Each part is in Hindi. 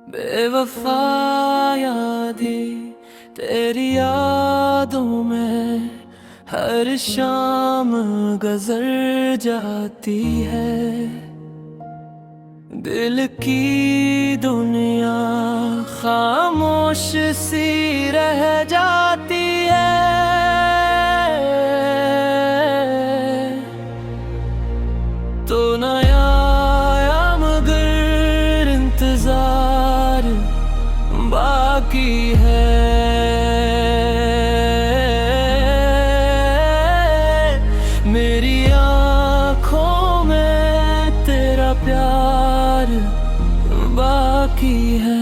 बेवफा यादें तेरी यादों में हर शाम गुजर जाती है। दिल की दुनिया खामोश सी रह जाती है। तो नया आया मगर इंतजार बाकी है। मेरी आँखों में तेरा प्यार बाकी है।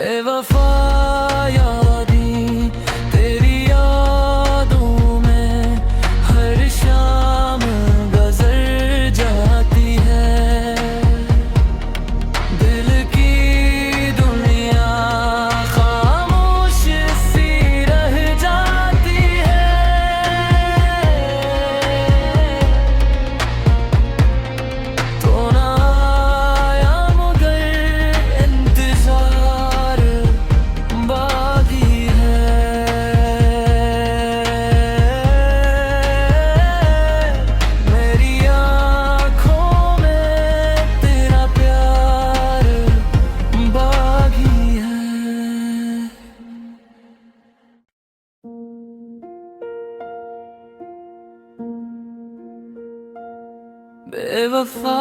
बेवफा यादें तेरी यादों में हर शाम गुजर जाती है। दिल की दुनिया खामोश सी रह जाती है। तो ना आया मगर इंतजार बाकी है। मेरी आँखों में तेरा प्यार बाकी है। बेवफा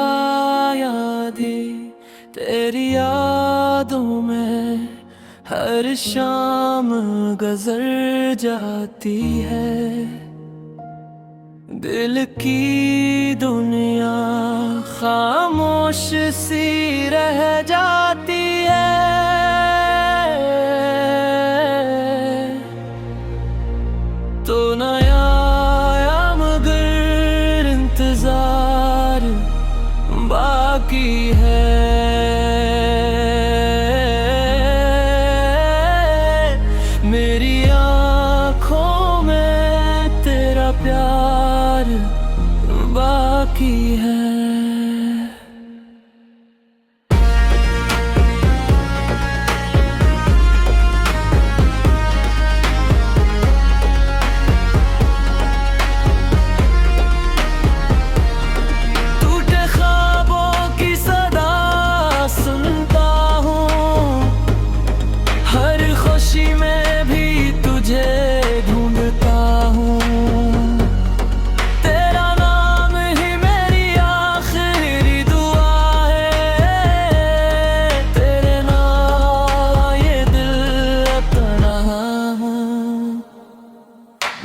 यादें तेरी यादों में हर शाम गुजर जाती है। दिल की दुनिया खामोश सी रह जाती है। तो नया आया मगर इंतजार बाकी है। मेरी आँखों में तेरा प्यार बाकी है।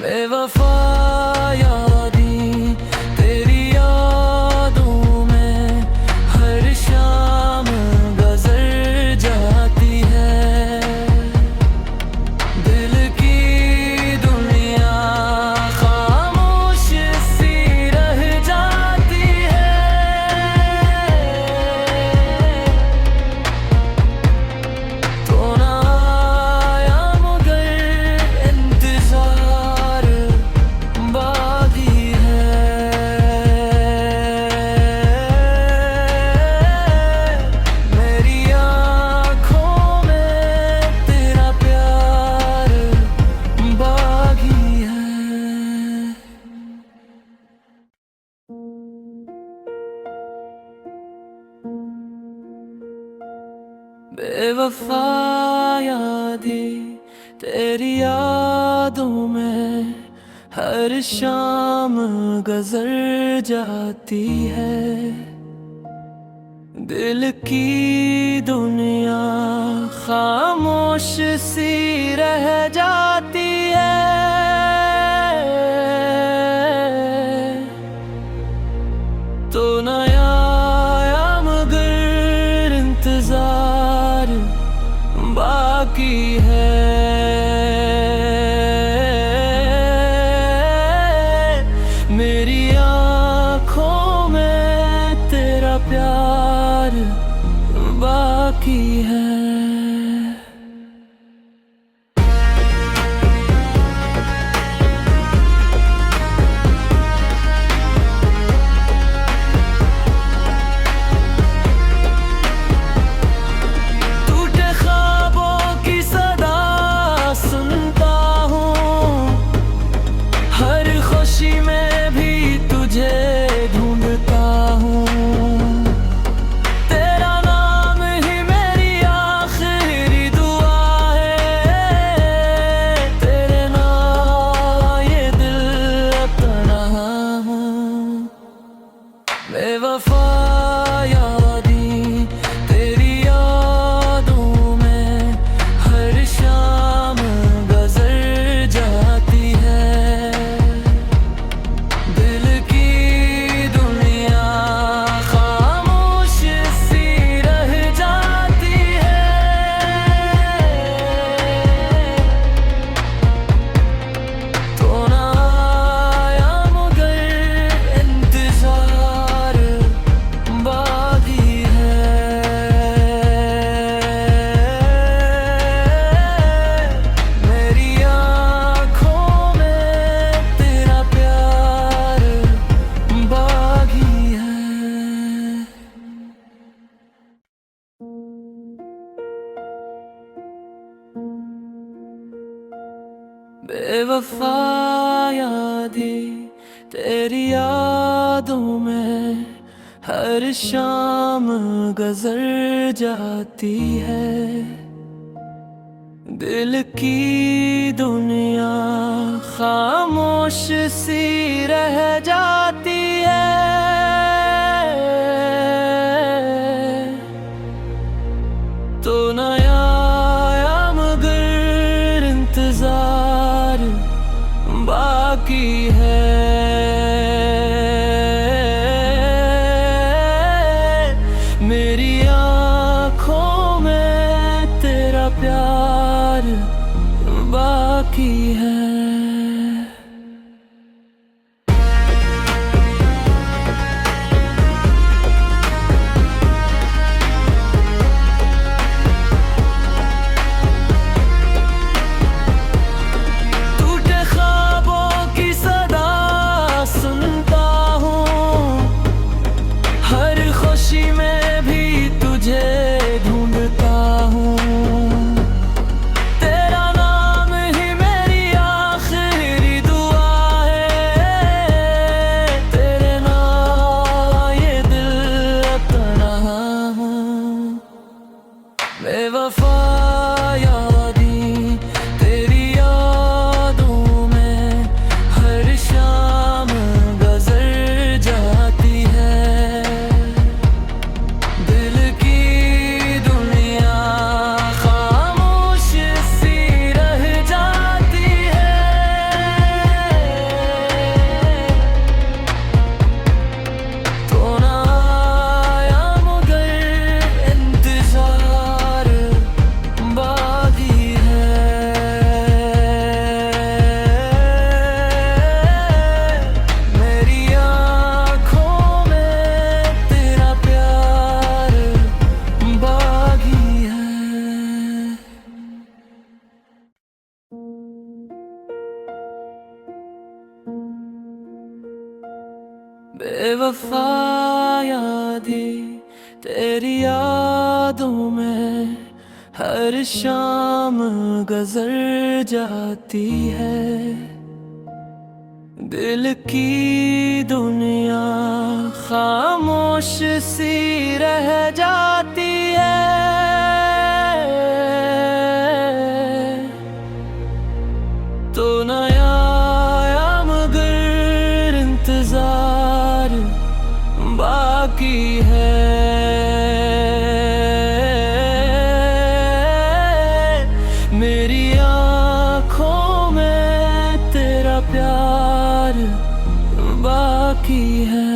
बेवफा यादें तेरी यादों में हर शाम गुजर जाती है। दिल की दुनिया खामोश सी रह जाती है। तो ना आया मगर इंतजार बाकी है। मेरी आँखों में तेरा प्यार बाकी है। बेवफा यादें तेरी यादों में हर शाम गुजर जाती है। दिल की दुनिया खामोश सी रह जाती है। बाकी है। मेरी आँखों में तेरा प्यार बाकी है। बेवफा यादें तेरी यादों में हर शाम गुजर जाती है। दिल की दुनिया खामोश सी रह जाती है। तो ना आया मगर इंतजार बाकी है। मेरी आँखों में तेरा प्यार बाकी है। बेवफा यादें तेरी यादों में हर शाम गुजर जाती है। दिल की दुनिया खामोश सी रह जाती है। तो नया आया मगर इंतजार बाकी है। मेरी आँखों में तेरा प्यार बाकी है। टूटे ख्वाबों की सदा सुनता हूँ, हर खुशी में भी तुझे ढूंढता हूँ। तेरा नाम ही मेरी आखिरी दुआ है। तेरे नाम ये दिल तन्हा हूँ। बेवफा यादें तेरी यादों में हर शाम गुजर जाती है। दिल की दुनिया खामोश सी रह जाती है। तो ना आया मगर इंतजार बाकी है। मेरी आँखों में तेरा प्यार बाकी है। बेवफा यादें तेरी यादों में हर शाम गुजर जाती है। दिल की दुनिया खामोश सी रह जाती है। तो नया आया मगर इंतजार बाकी है। मेरी आँखों में तेरा प्यार बाकी है।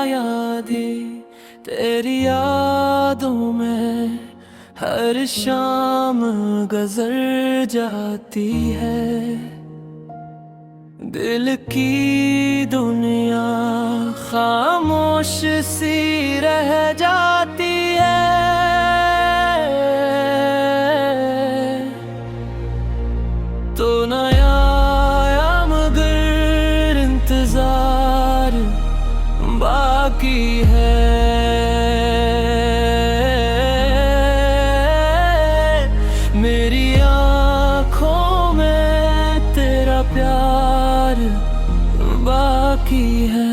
यादें तेरी यादों में हर शाम गुजर जाती है। दिल की दुनिया खामोश सी रह जाती है। तो नया आया मगर इंतजार बाकी है। मेरी आँखों में तेरा प्यार बाकी है।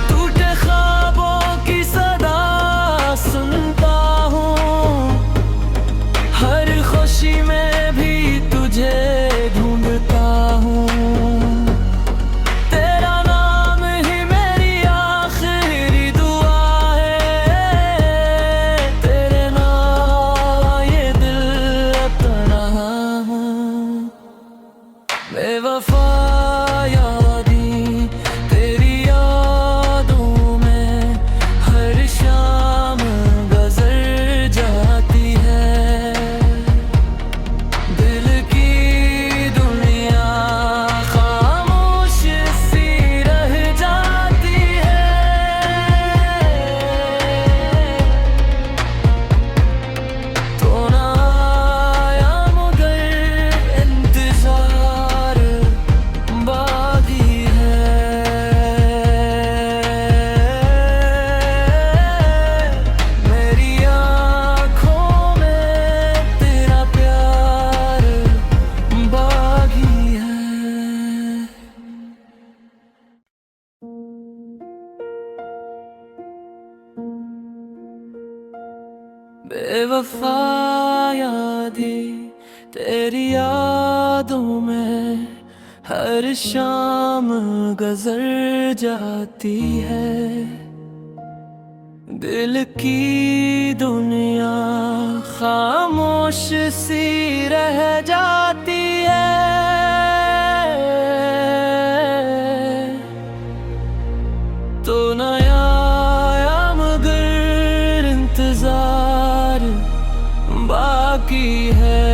टूटे ख्वाबों की सदा सुनता हूँ, हर खुशी में भी तुझे ढूंढता हूँ। तेरा नाम ही मेरी आखिरी दुआ है। तेरे नाम ये दिल तन्हा हूँ। बेवफा यादें तेरी यादों में हर शाम गुजर जाती है। दिल की दुनिया खामोश सी रह जाती है। तो ना आया मगर इंतजार बाकी है। मेरी आँखों में तेरा प्यार बाकी है। बेवफा यादें तेरी यादों में हर शाम गुजर जाती है। दिल की दुनिया खामोश सी रह जाती है। तो नया आया मगर इंतजार बाकी है।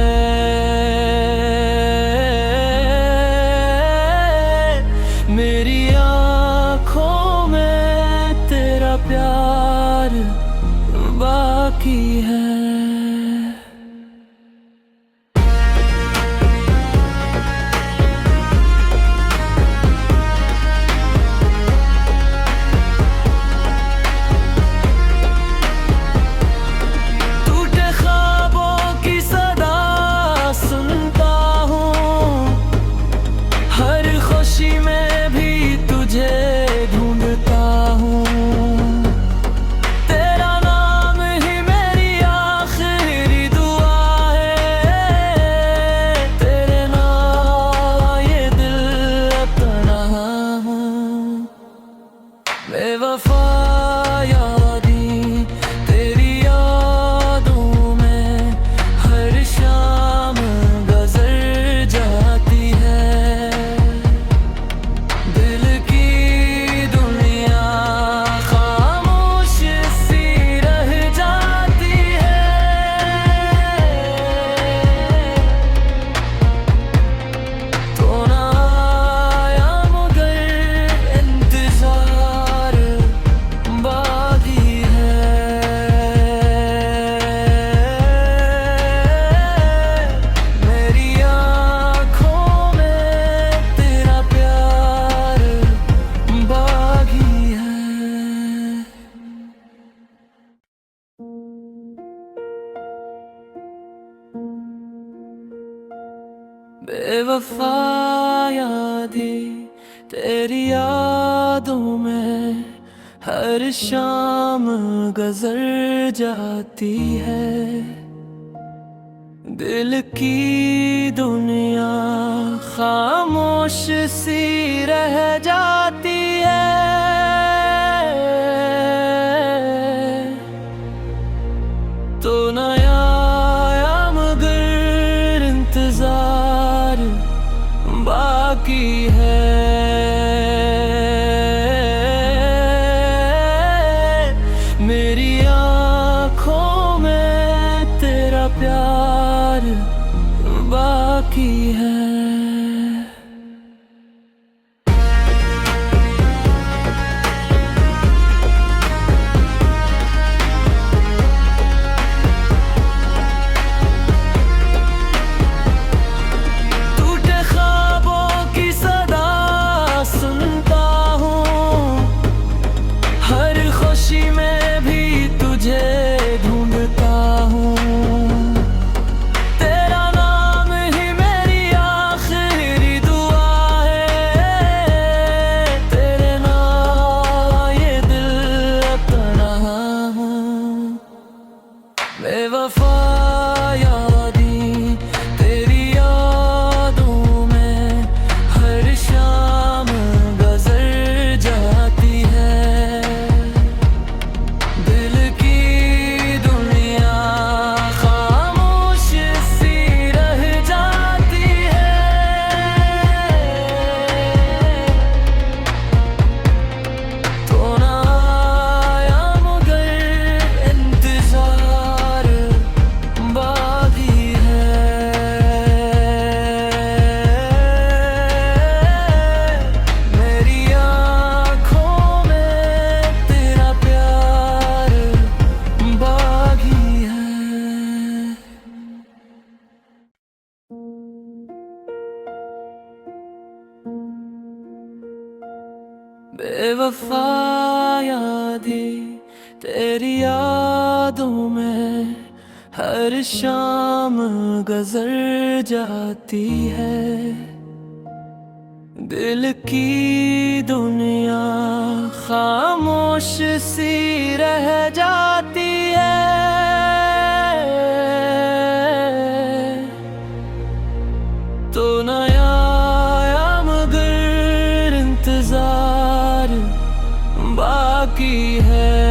मेरी आँखों में तेरा प्यार बाकी है। टूटे ख्वाबों की सदा सुनता हूँ, हर खुशी में भी तुझे ढूंढता हूँ। तेरा नाम ही मेरी आखिरी दुआ है। तेरे नाम ये दिल तन्हा हूँ। बेवफा यादें तेरी यादों में हर शाम गुजर जाती है। दिल की दुनिया खामोश सी रह जाती है। तो ना आया मगर इंतजार बाकी है। मेरी आँखों में तेरा प्यार बाकी है। बेवफा यादें तेरी यादों में हर शाम गुजर जाती है। दिल की दुनिया खामोश सी रह जाती है। बाकी है। टूटे ख्वाबों की सदा सुनता हूँ, हर खुशी में भी तुझे ढूंढता हूँ। तेरा नाम ही मेरी आखिरी दुआ है, तेरे नाम ये दिल तन्हा हूँ। बेवफा यादें तेरी यादों में हर शाम गुजर जाती है। दिल की दुनिया खामोश सी रह जाती है। तो ना आया मगर इंतजार बाकी है। मेरी आँखों में तेरा प्यार बाकी है। बेवफा यादें तेरी यादों में हर शाम गुजर जाती है। दिल की दुनिया खामोश सी रह जाती है। तो नया आया मगर इंतजार बाकी है।